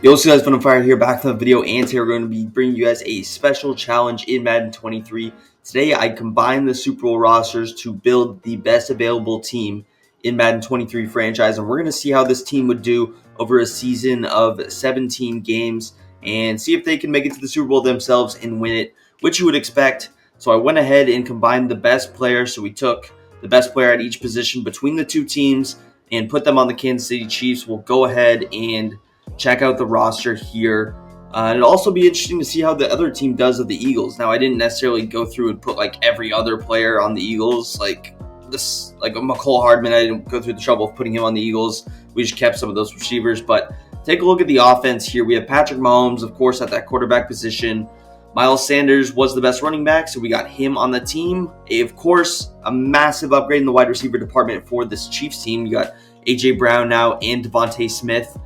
Yo, what's up guys, Fun Fire here, back from the video, and today we're going to be bringing you guys a special challenge in Madden 23. Today I combined the Super Bowl rosters to build the best available team in Madden 23 franchise, and we're going to see how this team would do over a season of 17 games and see if they can make it to the Super Bowl themselves and win it, which you would expect. So I went ahead and combined the best players, so we took the best player at each position between the two teams and put them on the Kansas City Chiefs. We'll go ahead and check out the roster here. It'll also be interesting to see how the other team does of the Eagles. Now, I didn't necessarily go through and put like every other player on the Eagles, like McCole Hardman. I didn't go through the trouble of putting him on the Eagles. We just kept some of those receivers. But take a look at the offense here. We have Patrick Mahomes, of course, at that quarterback position. Miles Sanders was the best running back, so we got him on the team. Of course, a massive upgrade in the wide receiver department for this Chiefs team. You got A.J. Brown now and Devontae Smith.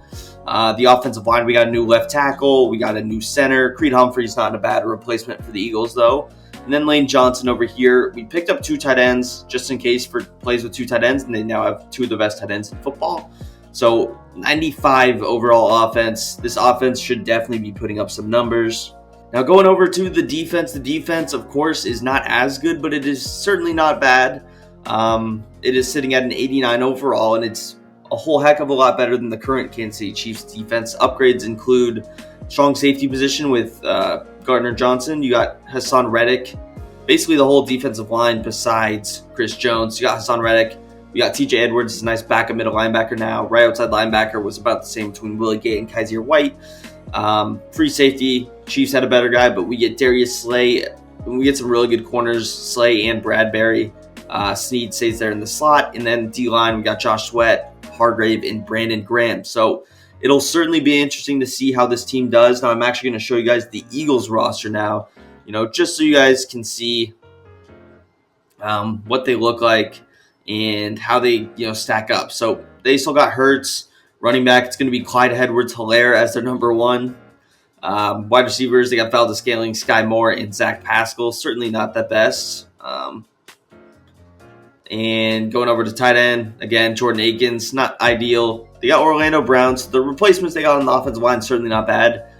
The offensive line, we got a new left tackle. We got a new center. Creed Humphrey's not a bad replacement for the Eagles, though. And then Lane Johnson over here. We picked up two tight ends just in case for plays with two tight ends, and they now have two of the best tight ends in football. So 95 overall offense. This offense should definitely be putting up some numbers. Now going over to the defense. The defense, of course, is not as good, but it is certainly not bad. It is sitting at an 89 overall, and it's a whole heck of a lot better than the current Kansas City Chiefs defense. Upgrades include strong safety position with Gardner Johnson. You got Hassan Reddick. Basically the whole defensive line besides Chris Jones. You got Hassan Reddick. We got TJ Edwards, a nice backup middle linebacker now. Right outside linebacker was about the same between Willie Gay and Kaiser White. Free safety, Chiefs had a better guy, but we get Darius Slay. We get some really good corners, Slay and Bradbury. Snead stays there in the slot. And then D-line, we got Josh Sweat, Hargrave, and Brandon Graham. So it'll certainly be interesting to see how this team does. Now I'm actually going to show you guys the Eagles roster now, just so you guys can see what they look like and how they stack up. So they still got Hurts. Running back, it's going to be Clyde Edwards-Helaire as their number one. Wide receivers, they got Valdes-Scantling, Sky Moore, and Zach Pascal. Certainly not the best. And going over to tight end, again, Jordan Akins, not ideal. They got Orlando Brown. So the replacements they got on the offensive line, certainly not bad.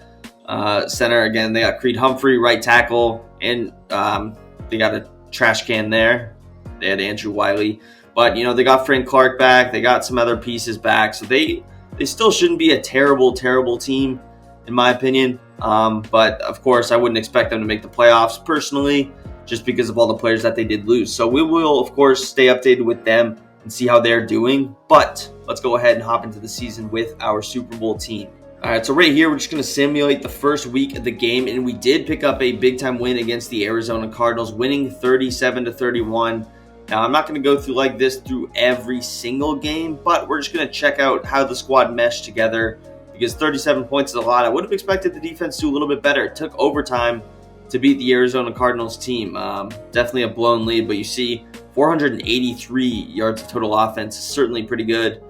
Center, again, they got Creed Humphrey, right tackle, and they got a trash can there. They had Andrew Wiley. But, they got Frank Clark back. They got some other pieces back. So they still shouldn't be a terrible, terrible team, in my opinion. But, of course, I wouldn't expect them to make the playoffs personally, just because of all the players that they did lose. So we will, of course, stay updated with them and see how they're doing. But let's go ahead and hop into the season with our Super Bowl team. All right, so right here, we're just going to simulate the first week of the game. And we did pick up a big-time win against the Arizona Cardinals, winning 37-31. Now, I'm not going to go through like this through every single game, but we're just going to check out how the squad meshed together because 37 points is a lot. I would have expected the defense to do a little bit better. It took overtime to beat the Arizona Cardinals team. Definitely a blown lead, but you see 483 yards of total offense is certainly pretty good.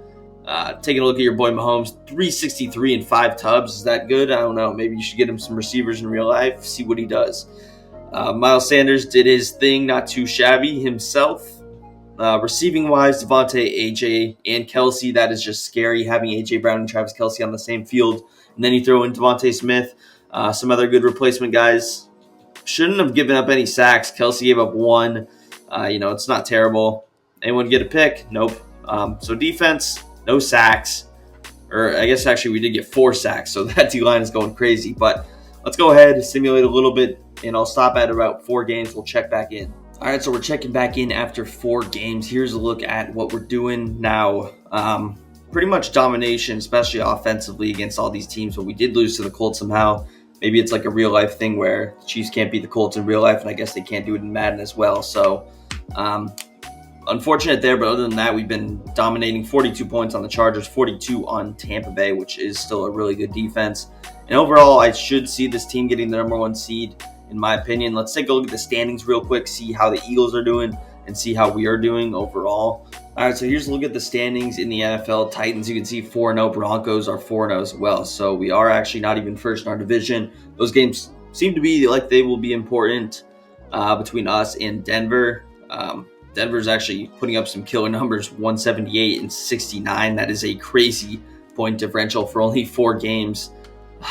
Taking a look at your boy Mahomes, 363 and 5 tubs. Is that good? I don't know. Maybe you should get him some receivers in real life, see what he does. Miles Sanders did his thing, not too shabby himself. Receiving-wise, Devontae, AJ, and Kelsey, that is just scary, having AJ Brown and Travis Kelsey on the same field. And then you throw in Devontae Smith, some other good replacement guys. Shouldn't have given up any sacks. Kelsey gave up one. It's not terrible. Anyone get a pick? Nope. So defense, no sacks. Or I guess actually we did get 4 sacks, so that D-line is going crazy. But let's go ahead and simulate a little bit, and I'll stop at about 4 games. We'll check back in. All right, so we're checking back in after 4 games. Here's a look at what we're doing now. Pretty much domination, especially offensively against all these teams, but we did lose to the Colts somehow. Maybe it's like a real-life thing where the Chiefs can't beat the Colts in real life, and I guess they can't do it in Madden as well. So, unfortunate there, but other than that, we've been dominating. 42 points on the Chargers, 42 on Tampa Bay, which is still a really good defense. And overall, I should see this team getting the number 1 seed, in my opinion. Let's take a look at the standings real quick, see how the Eagles are doing, and see how we are doing overall. All right, so here's a look at the standings in the NFL. Titans, you can see 4-0. Broncos are 4-0 as well. So we are actually not even first in our division. Those games seem to be like they will be important between us and Denver. Denver's actually putting up some killer numbers, 178 and 69. That is a crazy point differential for only 4 games.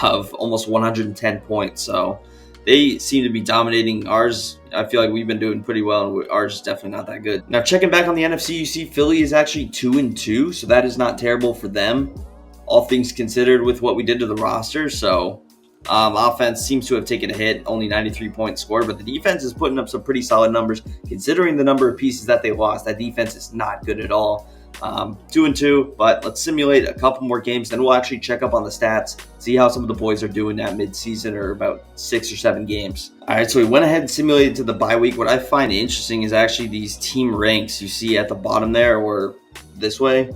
of almost 110 points. So they seem to be dominating. Ours, I feel like we've been doing pretty well, and ours is definitely not that good. Now, checking back on the NFC, you see Philly is actually 2-2, so that is not terrible for them, all things considered, with what we did to the roster. So offense seems to have taken a hit, only 93 points scored, but the defense is putting up some pretty solid numbers considering the number of pieces that they lost. That defense is not good at all. 2-2, but let's simulate a couple more games, then we'll actually check up on the stats, see how some of the boys are doing at mid-season, or about 6 or 7 games. All right, so we went ahead and simulated to the bye week. What I find interesting is actually these team ranks you see at the bottom there, or this way.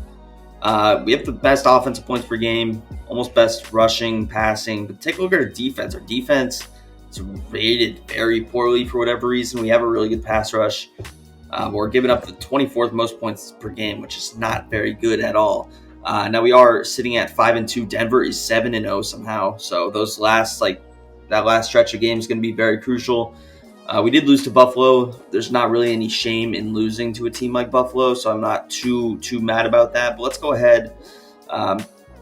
We have the best offensive points per game, almost best rushing, passing, but take a look at our defense. Our defense is rated very poorly for whatever reason. We have a really good pass rush. We're giving up the 24th most points per game, which is not very good at all. Now we are sitting at 5-2. Denver is 7-0 somehow. So that last stretch of games is going to be very crucial. We did lose to Buffalo. There's not really any shame in losing to a team like Buffalo, so I'm not too mad about that. But let's go ahead.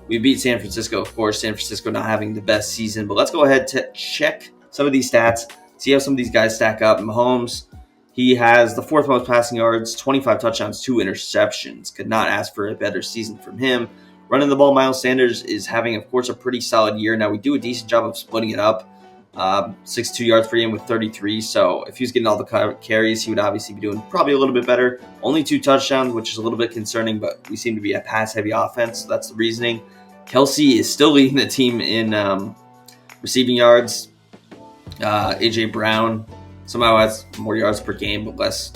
We beat San Francisco, of course. San Francisco not having the best season, but let's go ahead to check some of these stats, see how some of these guys stack up. Mahomes, he has the 4th most passing yards, 25 touchdowns, 2 interceptions. Could not ask for a better season from him. Running the ball, Miles Sanders is having, of course, a pretty solid year. Now, we do a decent job of splitting it up. 62 yards per game with 33. So if he was getting all the carries, he would obviously be doing probably a little bit better. Only 2 touchdowns, which is a little bit concerning, but we seem to be a pass-heavy offense. So that's the reasoning. Kelsey is still leading the team in receiving yards. A.J. Brown somehow has more yards per game, but less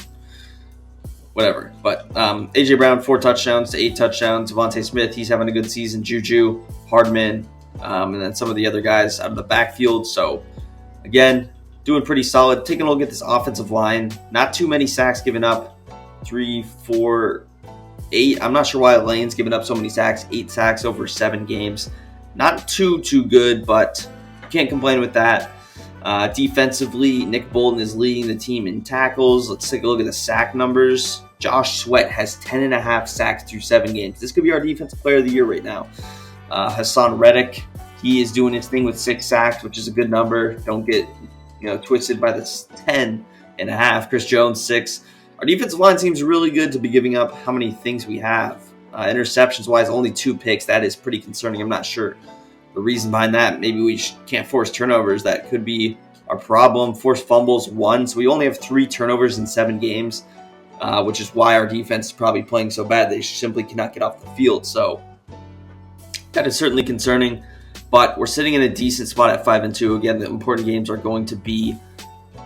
whatever. But A.J. Brown, 4 touchdowns to 8 touchdowns. Devontae Smith, he's having a good season. Juju, Hardman, and then some of the other guys out of the backfield. So, again, doing pretty solid. Taking a look at this offensive line. Not too many sacks given up. 3, 4, 8. I'm not sure why Lane's given up so many sacks. 8 sacks over 7 games. Not too good, but can't complain with that. Defensively, Nick Bolton is leading the team in tackles. Let's take a look at the sack numbers. Josh Sweat has 10.5 sacks through 7 games. This could be our defensive player of the year right now. Hassan Reddick, he is doing his thing with 6 sacks, which is a good number. Don't get twisted by this 10.5. Chris Jones, 6. Our defensive line seems really good to be giving up how many things we have. Interceptions-wise, only 2 picks. That is pretty concerning. I'm not sure the reason behind that. Maybe we can't force turnovers. That could be our problem. Forced fumbles, 1. So we only have 3 turnovers in 7 games, which is why our defense is probably playing so bad. They simply cannot get off the field. So that is certainly concerning. But we're sitting in a decent spot at 5-2. Again, the important games are going to be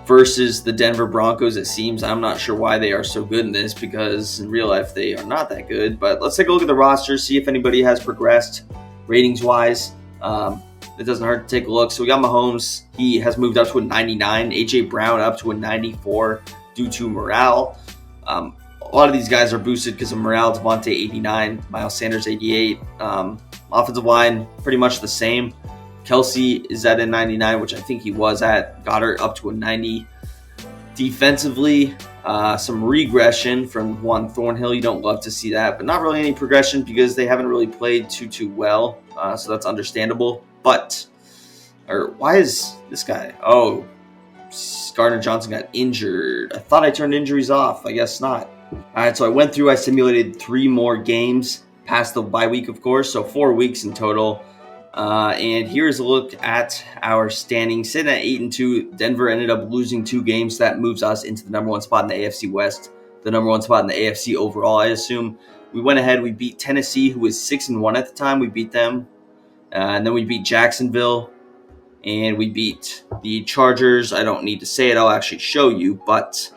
versus the Denver Broncos, it seems. I'm not sure why they are so good in this, because in real life they are not that good. But let's take a look at the roster, see if anybody has progressed ratings-wise. It doesn't hurt to take a look. So we got Mahomes. He has moved up to a 99. A.J. Brown up to a 94 due to morale. A lot of these guys are boosted because of morale. Devontae, 89. Miles Sanders, 88. Offensive line, pretty much the same. Kelsey is at a 99, which I think he was at. Goddard up to a 90. Defensively, some regression from Juan Thornhill. You don't love to see that, but not really any progression because they haven't really played too well. So that's understandable. But, why is this guy? Oh, Gardner Johnson got injured. I thought I turned injuries off. I guess not. All right, so I simulated 3 more games past the bye week, of course. So 4 weeks in total. And here's a look at our standings. Sitting at 8-2, Denver ended up losing 2 games. That moves us into the number 1 spot in the AFC West, the number 1 spot in the AFC overall, I assume. We went ahead. We beat Tennessee, who was 6-1 at the time. We beat them. And then we beat Jacksonville. And we beat the Chargers. I don't need to say it. I'll actually show you. But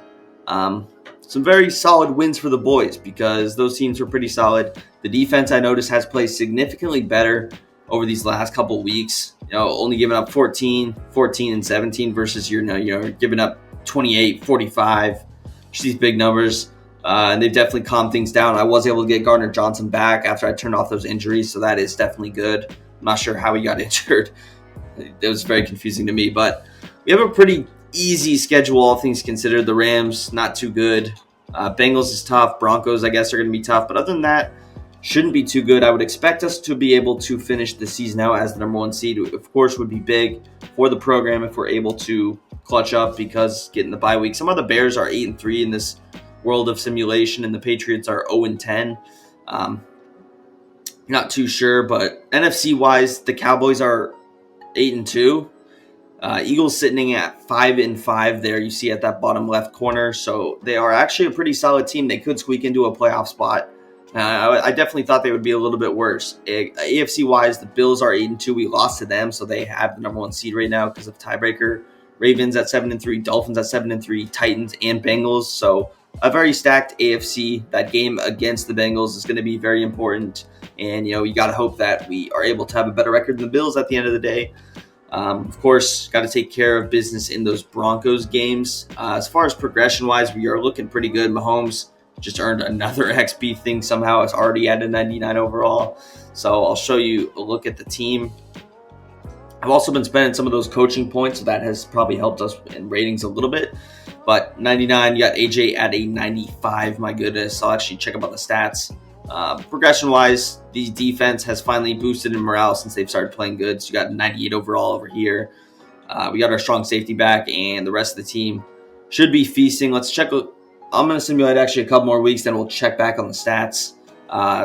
some very solid wins for the boys because those teams were pretty solid. The defense, I noticed, has played significantly better over these last couple weeks. Only giving up 14, and 17 versus you're giving up 28, 45. Just these big numbers. And they've definitely calmed things down. I was able to get Gardner Johnson back after I turned off those injuries, so that is definitely good. I'm not sure how he got injured. It was very confusing to me, but we have a pretty easy schedule, all things considered. The Rams, not too good. Bengals is tough. Broncos, I guess, are going to be tough. But other than that, shouldn't be too good. I would expect us to be able to finish the season out as the number 1 seed. Of course, would be big for the program if we're able to clutch up because getting the bye week. Some of the Bears are 8-3 in this world of simulation, and the Patriots are 0-10. Not too sure, but NFC wise, the Cowboys are 8-2. Eagles sitting at 5-5 there, you see at that bottom left corner. So they are actually a pretty solid team. They could squeak into a playoff spot. I definitely thought they would be a little bit worse. AFC wise, the Bills are 8-2. We lost to them, so they have the number 1 seed right now because of tiebreaker. Ravens at 7-3, Dolphins at 7-3, Titans and Bengals. So a very stacked AFC. That game against the Bengals is going to be very important. And, you got to hope that we are able to have a better record than the Bills at the end of the day. Of course, got to take care of business in those Broncos games. As far as progression-wise, we are looking pretty good. Mahomes just earned another XP thing somehow. It's already at a 99 overall. So I'll show you a look at the team. I've also been spending some of those coaching points, so that has probably helped us in ratings a little bit. But 99, you got AJ at a 95. My goodness, I'll actually check about the stats. Progression-wise, the defense has finally boosted in morale since they've started playing good. So you got 98 overall over here. We got our strong safety back, and the rest of the team should be feasting. Let's check. I'm going to simulate actually a couple more weeks, then we'll check back on the stats.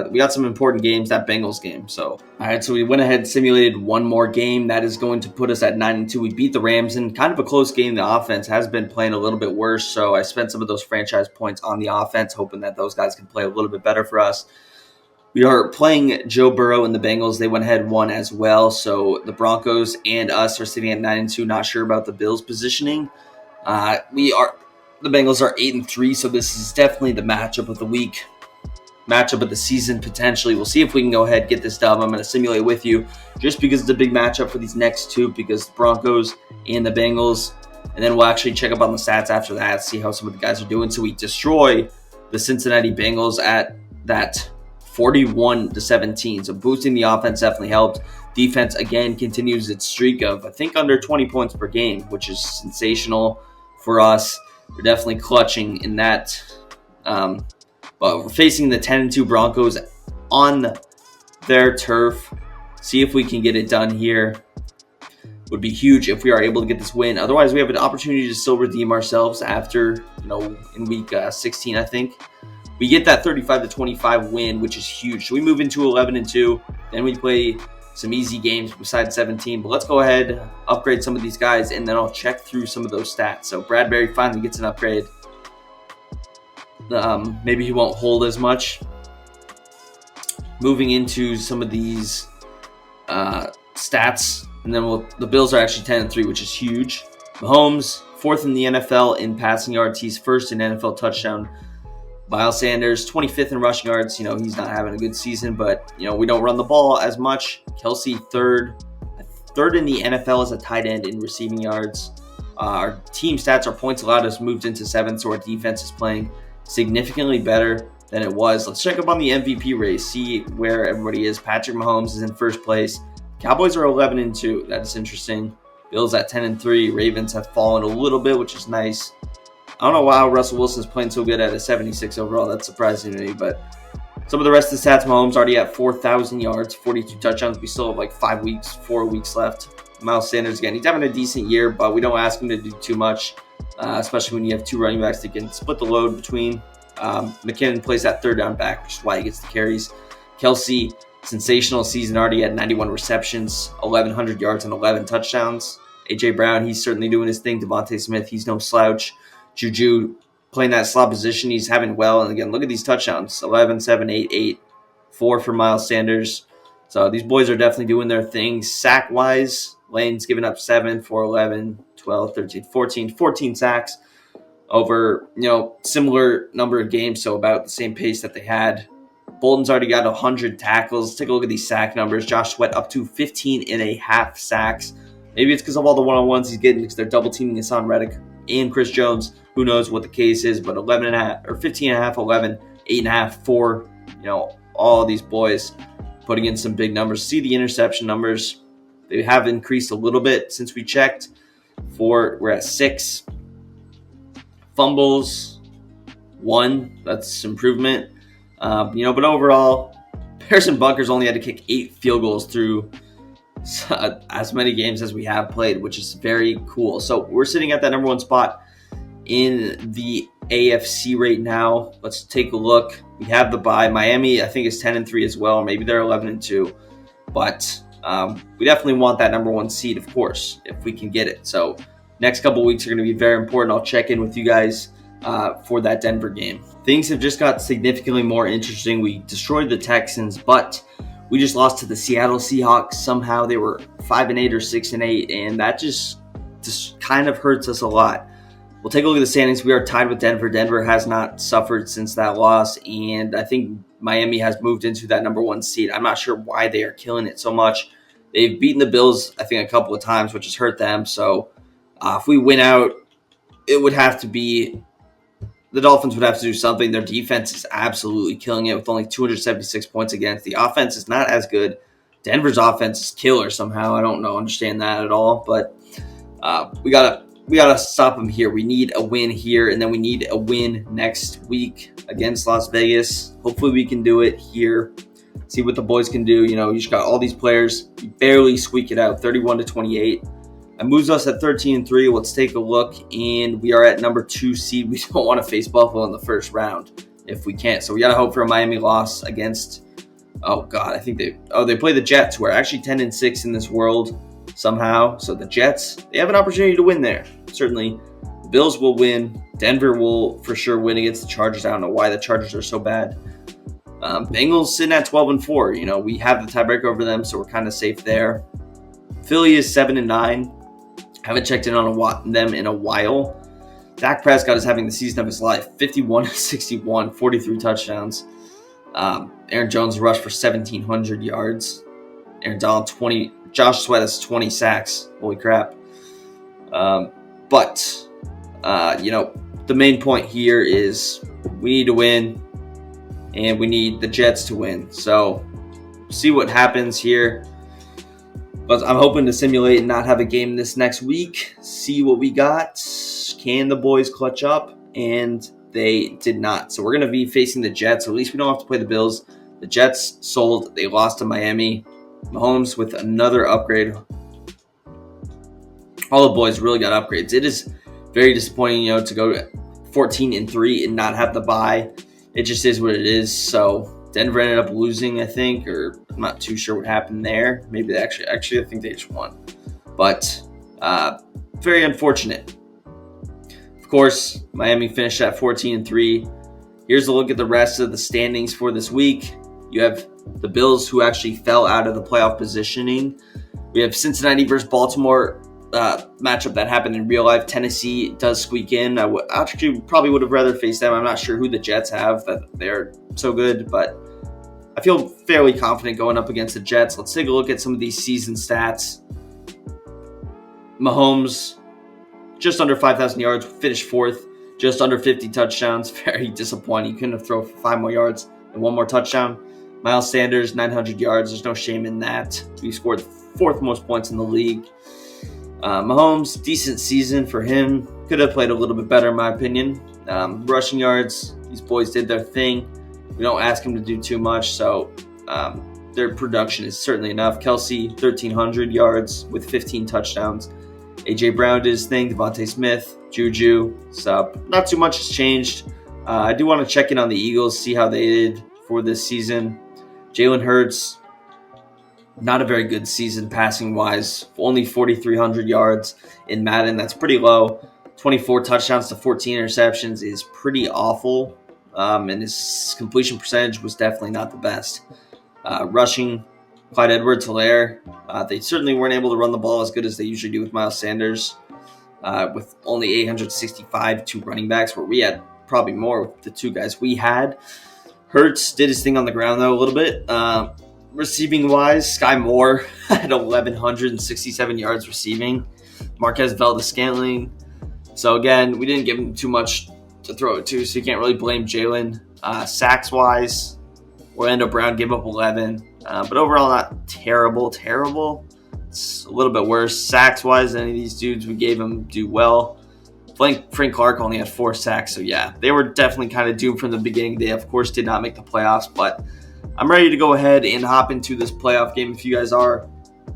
We got some important games, that Bengals game. So, all right, so we went ahead and simulated one more game. That is going to put us at 9-2. We beat the Rams in kind of a close game. The offense has been playing a little bit worse, so I spent some of those franchise points on the offense, hoping that those guys can play a little bit better for us. We are playing Joe Burrow and the Bengals. They went ahead and won as well. So the Broncos and us are sitting at 9-2. Not sure about the Bills' positioning. The Bengals are 8-3, so this is definitely the matchup of the week. Matchup of the season, potentially. We'll see if we can go ahead and get this done. I'm going to simulate with you just because it's a big matchup for these next two, because the Broncos and the Bengals. And then we'll actually check up on the stats after that, see how some of the guys are doing. So we destroy the Cincinnati Bengals at that 41-17. So boosting the offense definitely helped. Defense, again, continues its streak of, I think, under 20 points per game, which is sensational for us. We're definitely clutching in that. But we're facing the 10-2 Broncos on their turf. See if we can get it done here. Would be huge if we are able to get this win. Otherwise, we have an opportunity to still redeem ourselves after, in week 16, I think. We get that 35-25 win, which is huge. So we move into 11-2. Then we play some easy games besides 17. But let's go ahead, upgrade some of these guys, and then I'll check through some of those stats. So Bradbury finally gets an upgrade. Maybe he won't hold as much. Moving into some of these stats, and then the Bills are actually 10-3, which is huge. Mahomes, 4th in the NFL in passing yards. He's 1st in NFL touchdown. Miles Sanders, 25th in rushing yards. He's not having a good season, but, we don't run the ball as much. Kelsey, 3rd in the NFL as a tight end in receiving yards. Our team stats, our points allowed us moved into 7th, so our defense is playing significantly better than it was. Let's check up on the MVP race, see where everybody is. Patrick Mahomes is in 1st place. Cowboys are 11-2. That's interesting. Bills at 10-3. Ravens have fallen a little bit, which is nice. I don't know why Russell Wilson's playing so good at a 76 overall. That's surprising to me, but some of the rest of the stats, Mahomes already at 4,000 yards, 42 touchdowns. We still have 4 weeks left. Miles Sanders, again, he's having a decent year, but we don't ask him to do too much, especially when you have 2 running backs that can split the load between. McKinnon plays that 3rd down back, which is why he gets the carries. Kelsey, sensational season, already at 91 receptions, 1,100 yards, and 11 touchdowns. A.J. Brown, he's certainly doing his thing. Devontae Smith, he's no slouch. Juju playing that slot position, he's having well. And again, look at these touchdowns, 11, 7, 8, 8, 4 for Miles Sanders. So these boys are definitely doing their thing. Sack-wise, Lane's giving up 7, 4, 11, 12, 13, 14 sacks over, similar number of games, so about the same pace that they had. Bolton's already got 100 tackles. Take a look at these sack numbers. Josh Sweat up to 15.5 sacks. Maybe it's because of all the one-on-ones he's getting because they're double-teaming Hassan Reddick and Chris Jones. Who knows what the case is, but 11.5 or 15.5, 11, 8.5, 4. All these boys putting in some big numbers. See the interception numbers. They have increased a little bit since we checked. We're at 6. Fumbles, 1. That's improvement. But overall, Harrison Bunkers only had to kick 8 field goals through as many games as we have played, which is very cool. So we're sitting at that number 1 spot in the AFC right now. Let's take a look. We have the bye. Miami, I think, is 10-3 as well. Maybe they're 11-2. But we definitely want that number 1 seed, of course, if we can get it. So next couple weeks are going to be very important. I'll check in with you guys for that Denver game. Things have just got significantly more interesting. We destroyed the Texans, but we just lost to the Seattle Seahawks. Somehow they were 5-8 or 6-8, and that just kind of hurts us a lot. We'll take a look at the standings. We are tied with Denver. Denver has not suffered since that loss, and I think Miami has moved into that number 1 seed. I'm not sure why they are killing it so much. They've beaten the Bills, I think, a couple of times, which has hurt them. So if we win out, it would have to be the Dolphins would have to do something. Their defense is absolutely killing it with only 276 points against. The offense is not as good. Denver's offense is killer somehow. I don't understand that at all. But we gotta stop them here. We need a win here, and then we need a win next week against Las Vegas. Hopefully we can do it here. See what the boys can do. You just got all these players. We barely squeak it out, 31-28. It moves us at 13-3. Let's take a look, and we are at number 2 seed. We don't want to face Buffalo in the first round if we can't. So we got to hope for a Miami loss against, I think they play the Jets, who are actually 10-6 in this world somehow. So the Jets, they have an opportunity to win there. Certainly, the Bills will win. Denver will for sure win against the Chargers. I don't know why the Chargers are so bad. Bengals sitting at 12-4. We have the tiebreaker over them, so we're kind of safe there. Philly is 7-9. Haven't checked in on them in a while. Dak Prescott is having the season of his life. 51-61, 43 touchdowns. Aaron Jones rushed for 1,700 yards. Aaron Donald 20. Josh Sweat has 20 sacks. Holy crap. But the main point here is we need to win, and we need the Jets to win. So see what happens here. But I'm hoping to simulate and not have a game this next week. See what we got. Can the boys clutch up? And they did not. So we're going to be facing the Jets. At least we don't have to play the Bills. The Jets sold. They lost to Miami. Mahomes with another upgrade. All the boys really got upgrades. It is very disappointing, to go 14-3 and not have the bye. It just is what it is. So Denver ended up losing, I think, or I'm not too sure what happened there. Maybe they actually, I think they just won. But very unfortunate. Of course, Miami finished at 14-3. Here's a look at the rest of the standings for this week. You have the Bills, who actually fell out of the playoff positioning. We have Cincinnati versus Baltimore matchup that happened in real life. Tennessee does squeak in. I actually probably would have rather faced them. I'm not sure who the Jets have, that they're so good, but I feel fairly confident going up against the Jets. Let's take a look at some of these season stats. Mahomes, just under 5,000 yards, finished 4th, just under 50 touchdowns. Very disappointing. He couldn't have thrown for 5 more yards and 1 more touchdown. Miles Sanders, 900 yards. There's no shame in that. He scored 4th most points in the league. Mahomes, decent season for him. Could have played a little bit better, in my opinion. Rushing yards, these boys did their thing. We don't ask him to do too much, so their production is certainly enough. Kelsey, 1,300 yards with 15 touchdowns. A.J. Brown did his thing. Devontae Smith, Juju. So not too much has changed. I do want to check in on the Eagles, see how they did for this season. Jalen Hurts, not a very good season passing-wise. Only 4,300 yards in Madden. That's pretty low. 24 touchdowns to 14 interceptions is pretty awful. And his completion percentage was definitely not the best. Rushing, Clyde Edwards-Helaire. They certainly weren't able to run the ball as good as they usually do with Miles Sanders. With only 865 two running backs, where we had probably more with the 2 guys we had. Hurts did his thing on the ground, though, a little bit. Receiving-wise, Sky Moore had 1,167 yards receiving. Marquez Valdes-Scantling. So, again, we didn't give him too much to throw it to, so you can't really blame Jalen. Sacks-wise, Orlando Brown gave up 11. But overall, not terrible. It's a little bit worse. Sacks-wise, any of these dudes we gave him do well. Frank Clark only had 4 sacks, so yeah, they were definitely kind of doomed from the beginning. They, of course, did not make the playoffs, but I'm ready to go ahead and hop into this playoff game if you guys are.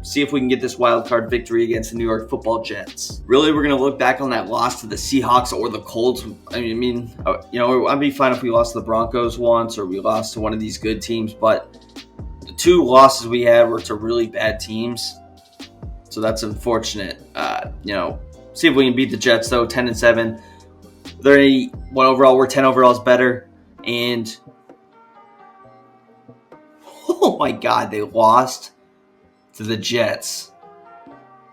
See if we can get this wild card victory against the New York Football Jets. Really, we're going to look back on that loss to the Seahawks or the Colts. I'd be fine if we lost to the Broncos once or we lost to one of these good teams, but the two losses we had were to really bad teams. So that's unfortunate. See if we can beat the Jets, though, 10-7. They're 81 overall. We're 10 overalls better. And, oh my God, they lost to the Jets.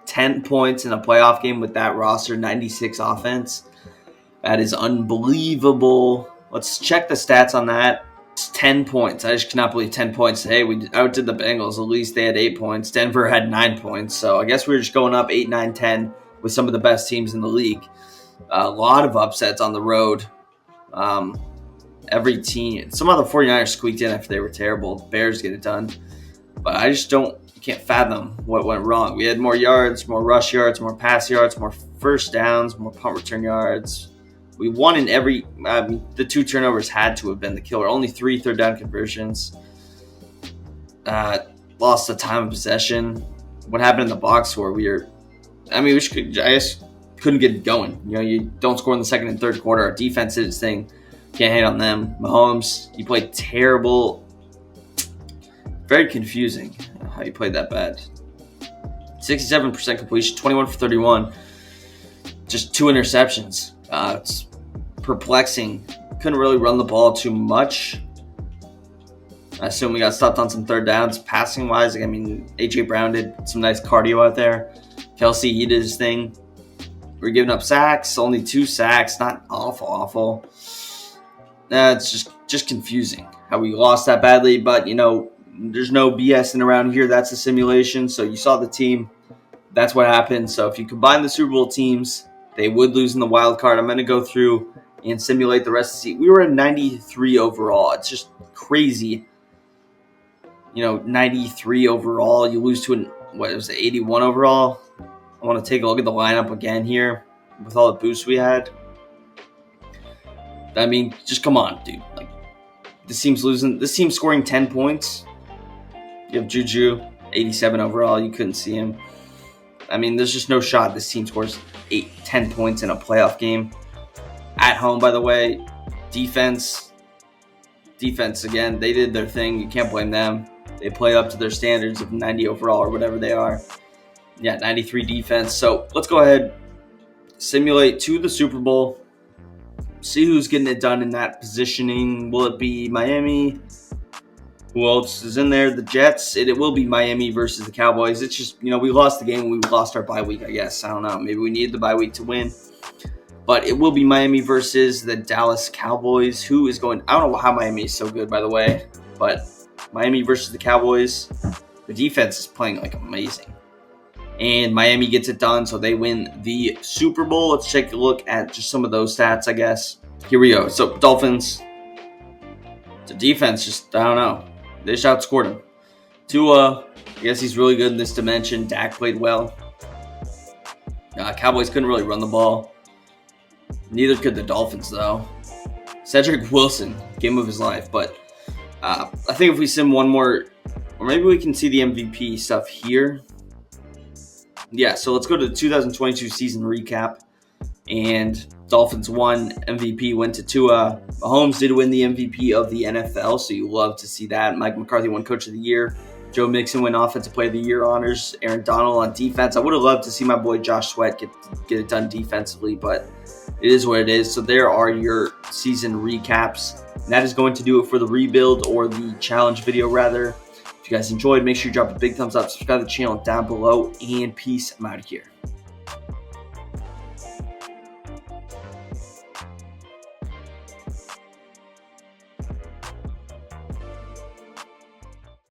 10 points in a playoff game with that roster, 96 offense. That is unbelievable. Let's check the stats on that. It's 10 points. I just cannot believe 10 points. Hey, we outdid the Bengals. At least they had 8 points. Denver had 9 points. So I guess we were just going up 8, 9, 10 with some of the best teams in the league. A lot of upsets on the road. Every team. Some of the 49ers squeaked in after they were terrible. The Bears get it done. But I just can't fathom what went wrong. We had more yards, more rush yards, more pass yards, more first downs, more punt return yards. We won in every the 2 turnovers had to have been the killer. Only 3 third down conversions. Lost the time of possession. What happened in the box score? I just couldn't get it going. You don't score in the second and third quarter. Our defense did its thing. Can't hate on them. Mahomes, he played terrible. Very confusing how you played that bad. 67% completion, 21 for 31. Just 2 interceptions. It's perplexing. Couldn't really run the ball too much. I assume we got stopped on some third downs. Passing wise, A.J. Brown did some nice cardio out there. Kelsey, he did his thing. We're giving up sacks, only 2 sacks. Not awful. It's just confusing how we lost that badly. But, there's no BSing around here. That's a simulation. So you saw the team. That's what happened. So if you combine the Super Bowl teams, they would lose in the wild card. I'm going to go through and simulate the rest of the season. We were at 93 overall. It's just crazy. 93 overall. You lose to 81 overall. I want to take a look at the lineup again here with all the boosts we had. Just come on, dude. This team's losing. This team's scoring 10 points. You have Juju, 87 overall. You couldn't see him. There's just no shot this team scores 10 points in a playoff game. At home, by the way. Defense, again, they did their thing. You can't blame them. They play up to their standards of 90 overall or whatever they are. Yeah, 93 defense. So let's go ahead, simulate to the Super Bowl. See who's getting it done in that positioning. Will it be Miami? Who else is in there? The Jets. It will be Miami versus the Cowboys. It's just, we lost the game. We lost our bye week, I guess. I don't know. Maybe we needed the bye week to win. But it will be Miami versus the Dallas Cowboys. Who is going? I don't know how Miami is so good, by the way. But Miami versus the Cowboys. The defense is playing amazing. And Miami gets it done, so they win the Super Bowl. Let's take a look at just some of those stats, I guess. Here we go. So, Dolphins. The defense just, I don't know. They just outscored him. Tua, I guess he's really good in this dimension. Dak played well. Cowboys couldn't really run the ball. Neither could the Dolphins, though. Cedric Wilson, game of his life. But I think if we sim one more, or maybe we can see the MVP stuff here. Yeah, so let's go to the 2022 season recap. And Dolphins won. MVP went to Tua. Mahomes did win the MVP of the NFL, so you love to see that. Mike McCarthy won Coach of the Year. Joe Mixon won Offensive Player of the Year honors. Aaron Donald on defense. I would have loved to see my boy Josh Sweat get it done defensively, but it is what it is. So there are your season recaps. And that is going to do it for the rebuild or the challenge video, rather. If you guys enjoyed, make sure you drop a big thumbs up, subscribe to the channel down below, and peace. I'm out of here.